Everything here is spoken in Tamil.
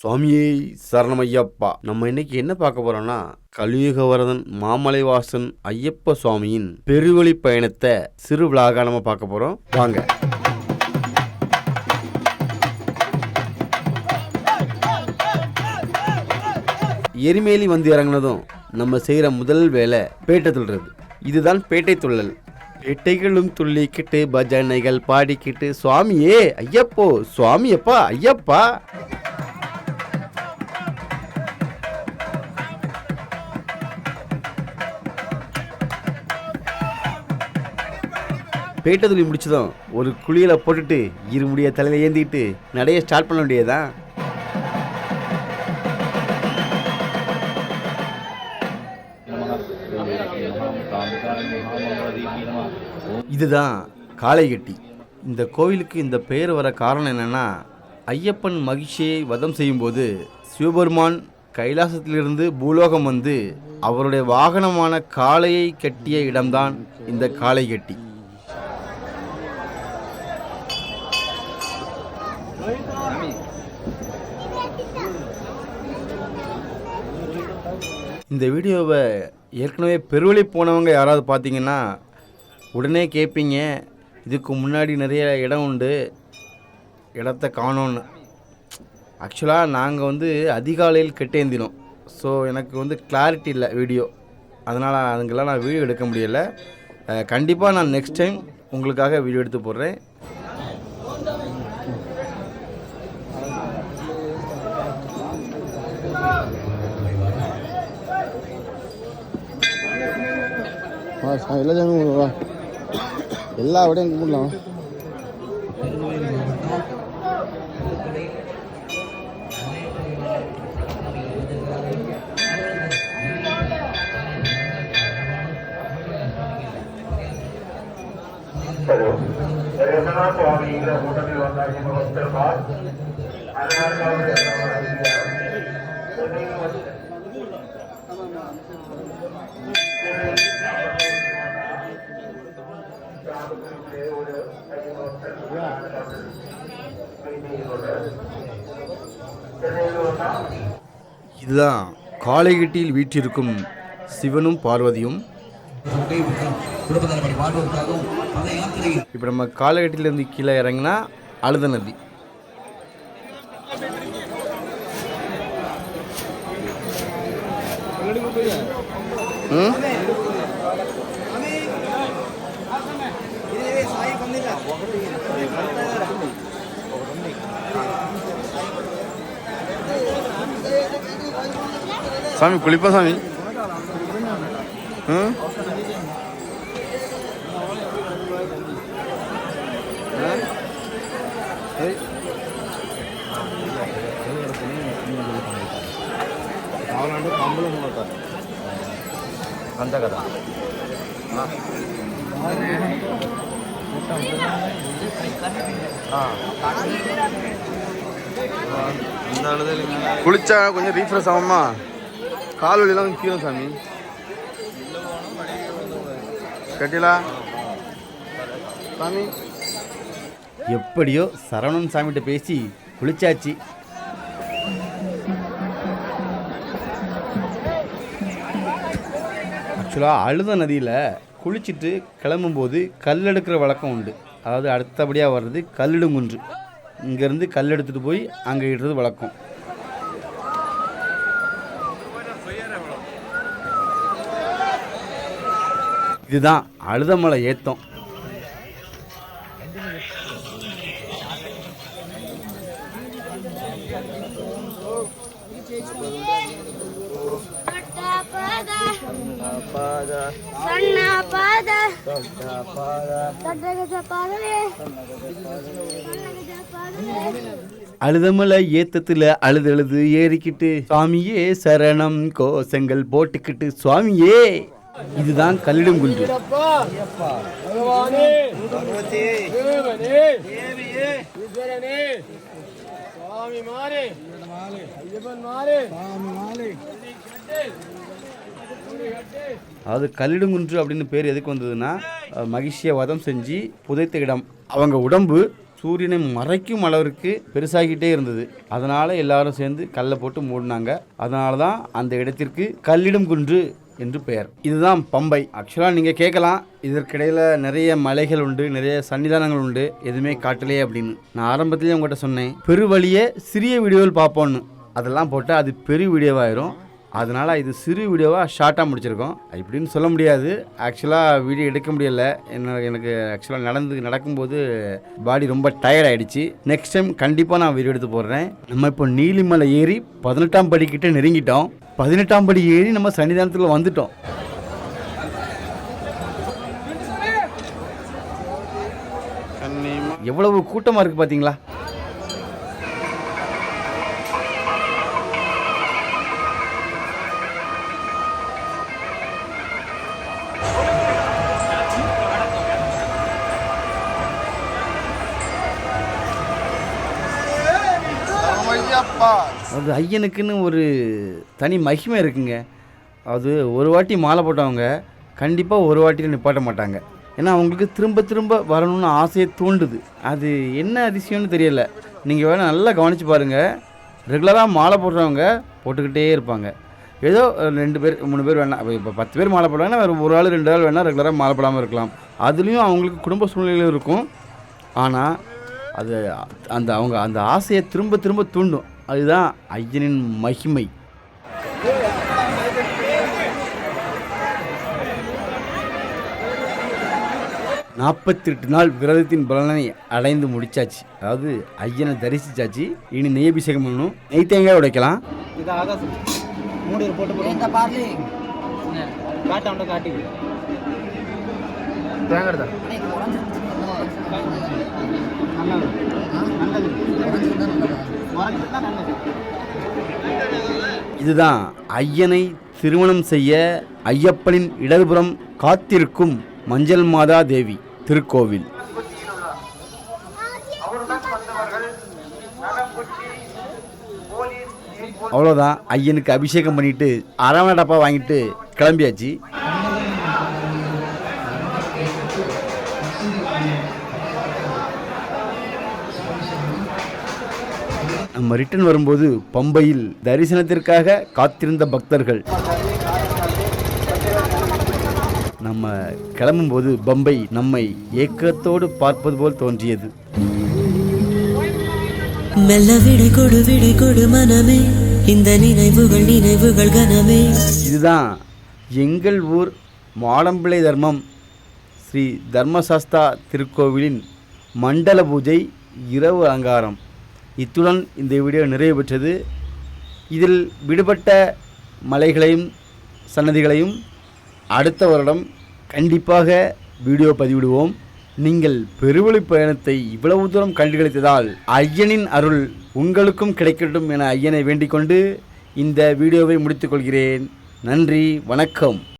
சுவாமியே சரணமையப்பா. நம்ம இன்னைக்கு என்ன பார்க்க போறோம்னா, கலியுகவரதன் மாமலைவாசன் ஐயப்ப சுவாமியின் பெருவழி பயணத்தை சிறு விழாக நம்ம பார்க்க போறோம். வாங்க. எரிமேலி வந்து இறங்கினதும் நம்ம செய்யற முதல் வேலை பேட்டை துள்ளுறது. இதுதான் பேட்டை துள்ளல். பேட்டைகளும் துள்ளிக்கிட்டு பஜனைகள் பாடிக்கிட்டு சுவாமியே ஐயப்போ சுவாமியப்பா ஐயப்பா. பேட்டை துளி முடிச்சதும் ஒரு குளியலை போட்டுட்டு இருமுடிய தலையில ஏந்திட்டு நடைய ஸ்டார்ட் பண்ண வேண்டியதுதான். இதுதான் காளைகட்டி. இந்த கோவிலுக்கு இந்த பெயர் வர காரணம் என்னன்னா, ஐயப்பன் மகிழ்ச்சியை வதம் செய்யும்போது சிவபெருமான் கைலாசத்திலிருந்து பூலோகம் வந்து அவருடைய வாகனமான காளையை கட்டிய இடம்தான் இந்த காளைகட்டி. இந்த வீடியோவை ஏற்கனவே பெருவழி போனவங்க யாராவது பார்த்தீங்கன்னா உடனே கேட்பீங்க, இதுக்கு முன்னாடி நிறைய இடம் உண்டு, இடத்த காணோன்னு. ஆக்சுவலாக நாங்கள் வந்து அதிகாலையில் கெட்டேந்தினோம். ஸோ எனக்கு கிளாரிட்டி இல்லை வீடியோ, அதனால் அதுங்கெல்லாம் நான் வீடியோ எடுக்க முடியலை. கண்டிப்பாக நான் நெக்ஸ்ட் டைம் உங்களுக்காக வீடியோ எடுத்து போடுறேன். எல்லா ஜனங்களும் எல்லா விடையும் கும்பிடலாம். இதுதான் காளைகட்டியில் வீற்றிருக்கும் சிவனும் பார்வதியும். இப்போ நம்ம காளைகட்டியிலேருந்து கீழே இறங்கினா அழுத நதி. சாமி குளிப்பா சாமி. అంతే కదా. குளிச்சா கொஞ்சம் ரீஃப்ரெஷ் ஆகுமா? கால் வலியெல்லாம் கீழும் சாமி. கட்டிலா சாமி. எப்படியோ சரவணன் சாமிகிட்ட பேசி குளிச்சாச்சு. ஆக்சுவலாக அழுத நதியில் குளிச்சுட்டு கிளம்பும்போது கல் எடுக்கிற வழக்கம் உண்டு. அதாவது அடுத்தபடியாக வர்றது கல்லிடுங்குன்று. இங்கேருந்து கல் எடுத்துகிட்டு போய் அங்கே இடுறது வழக்கம். இதுதான் அழுதமலை ஏத்தம். அழுதமலை ஏத்தத்துல அழுது ஏறிக்கிட்டு சுவாமியே சரணம் கோஷங்கள் போட்டுக்கிட்டு சுவாமியே. இதுதான் கல்லிடும் குன்று. அதாவது கல்லிடுங்குன்று அப்படின்னு பேர் எதுக்கு வந்ததுன்னா, மகிழ்ச்சியை வதம் செஞ்சு புதைத்த இடம். அவங்க உடம்பு சூரியனை மறைக்கும் அளவிற்கு பெருசாகிட்டே இருந்தது. அதனால் எல்லாரும் சேர்ந்து கல்லை போட்டு மூடினாங்க. அதனால தான் அந்த இடத்திற்கு கல்லிடும் குன்று என்று பெயர். இதுதான் பம்பை. ஆக்சுவலாக நீங்கள் கேட்கலாம், இதற்கிடையில் நிறைய மலைகள் உண்டு, நிறைய சன்னிதானங்கள் உண்டு, எதுவுமே காட்டலையே அப்படின்னு. நான் ஆரம்பத்திலேயே உங்கள்கிட்ட சொன்னேன், பெருவழியை சிறிய வீடியோவில் பார்ப்போன்னு. அதெல்லாம் போட்டால் அது பெரிய வீடியோவாயிரும். அதனால் இது சிறு வீடியோவாக ஷார்ட்டாக முடிச்சிருக்கோம். இப்படின்னு சொல்ல முடியாது. ஆக்சுவலாக வீடியோ எடுக்க முடியலை. எனக்கு ஆக்சுவலாக நடக்கும்போது பாடி ரொம்ப டயர்ட் ஆகிடுச்சு. நெக்ஸ்ட் டைம் கண்டிப்பாக நான் வீடியோ எடுத்து போடுறேன். நம்ம இப்போ நீலிமலை ஏறி 18ஆம் படிக்கிட்ட நெருங்கிட்டோம். 18ஆம் படி ஏறி நம்ம சன்னிதானத்தில் வந்துட்டோம். எவ்வளவு கூட்டமாக இருக்குது பார்த்தீங்களா? அது ஐயனுக்குன்னு ஒரு தனி மகிமை இருக்குங்க. அது ஒரு வாட்டி மாலை போட்டவங்க கண்டிப்பாக ஒரு வாட்டியில் நிப்பாட்ட மாட்டாங்க. ஏன்னா அவங்களுக்கு திரும்ப திரும்ப வரணும்னு ஆசையை தூண்டுது. அது என்ன அதிசயம்னு தெரியல. நீங்கள் வேணால் நல்லா கவனித்து பாருங்கள். ரெகுலராக மாலை போடுறவங்க போட்டுக்கிட்டே இருப்பாங்க. ஏதோ 2 பேர் 3 பேர் வேணால், இப்போ 10 பேர் மாலை போடுவாங்கன்னா வேறு ஒரு ஆள் 2 ஆள் வேணால் ரெகுலராக மாலை போடாமல் இருக்கலாம். அதுலேயும் அவங்களுக்கு குடும்ப சூழ்நிலையும் இருக்கும். ஆனால் அது அவங்க அந்த ஆசையை திரும்ப திரும்ப தூண்டும். அதுதான் ஐயனின் மகிமை. நாற்பத்தெட்டு நாள் விரதத்தின் பலனை அடைந்து முடிச்சாச்சு. அதாவது ஐயனை தரிசிச்சாச்சு. இனி நெய் அபிஷேகம் பண்ணணும். நெய் தேங்காய் உடைக்கலாம். இதுதான் ஐயனை திருமணம் செய்ய ஐயப்பனின் இடதுபுறம் காத்திருக்கும் மஞ்சள் மாதா தேவி திருக்கோவில். அவ்வளோதான். ஐயனுக்கு அபிஷேகம் பண்ணிட்டு அரவணை டப்பா வாங்கிட்டு கிளம்பியாச்சு. நம்ம ரிட்டர்ன் வரும்போது பம்பையில் தரிசனத்திற்காக காத்திருந்த பக்தர்கள். நம்ம கிளம்பும்போது பம்பை நம்மை ஏக்கத்தோடு பார்ப்பது போல் தோன்றியது. இதுதான் எங்கள் ஊர் மாடம்பிள்ளை தர்மம் ஸ்ரீ தர்மசாஸ்தா திருக்கோவிலின் மண்டல பூஜை இரவு அலங்காரம். இத்துடன் இந்த வீடியோ நிறைவு பெற்றது. இதில் விடுபட்ட மலைகளையும் சன்னதிகளையும் அடுத்த வருடம் கண்டிப்பாக வீடியோ பதிவிடுவோம். நீங்கள் பெருவழி பயணத்தை இவ்வளவு தூரம் கண்டுகளித்ததால் ஐயனின் அருள் உங்களுக்கும் கிடைக்கட்டும் என ஐயனை வேண்டிக் கொண்டு இந்த வீடியோவை முடித்துக்கொள்கிறேன். நன்றி, வணக்கம்.